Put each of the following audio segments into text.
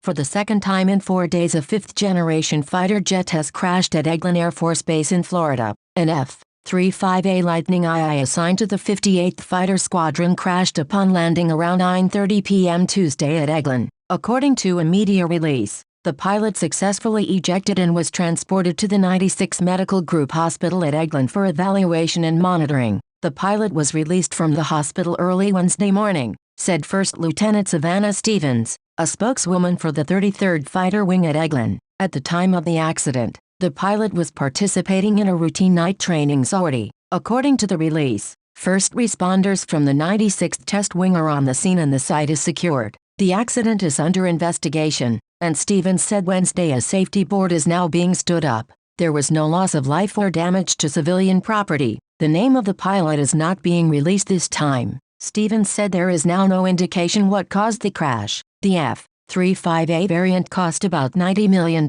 For the second time in 4 days, a fifth-generation fighter jet has crashed at Eglin Air Force Base in Florida. An F-35 Lightning II assigned to the 58th Fighter Squadron crashed upon landing around 9:30 p.m. Tuesday at Eglin. According to a media release, the pilot successfully ejected and was transported to the 96 Medical Group Hospital at Eglin for evaluation and monitoring. The pilot was released from the hospital early Wednesday morning, said First Lieutenant Savannah Stevens, a spokeswoman for the 33rd Fighter Wing at Eglin. At the time of the accident, the pilot was participating in a routine night training sortie. According to the release, first responders from the 96th Test Wing are on the scene and the site is secured. The accident is under investigation, and Stevens said Wednesday a safety board is now being stood up. There was no loss of life or damage to civilian property. The name of the pilot is not being released this time. Stevens said there is now no indication what caused the crash. The F-35A variant cost about $90 million.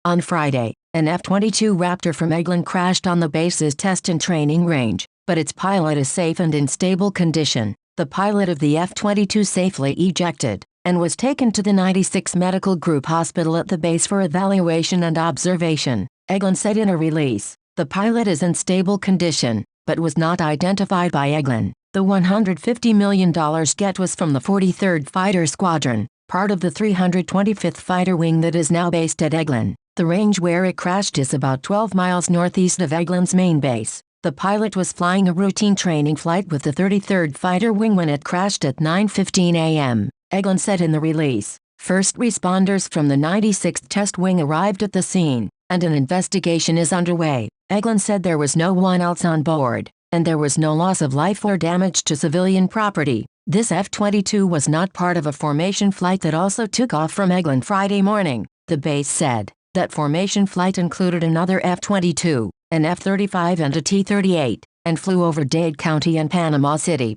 On Friday, an F-22 Raptor from Eglin crashed on the base's test and training range, but its pilot is safe and in stable condition. The pilot of the F-22 safely ejected and was taken to the 96 Medical Group Hospital at the base for evaluation and observation, Eglin said in a release. The pilot is in stable condition, but was not identified by Eglin. The $150 million jet was from the 43rd Fighter Squadron, part of the 325th Fighter Wing that is now based at Eglin. The range where it crashed is about 12 miles northeast of Eglin's main base. The pilot was flying a routine training flight with the 33rd Fighter Wing when it crashed at 9:15 a.m., Eglin said in the release. First responders from the 96th Test Wing arrived at the scene, and an investigation is underway. Eglin said there was no one else on board, and there was no loss of life or damage to civilian property. This F-22 was not part of a formation flight that also took off from Eglin Friday morning, the base said. That formation flight included another F-22, an F-35 and a T-38, and flew over Dade County and Panama City.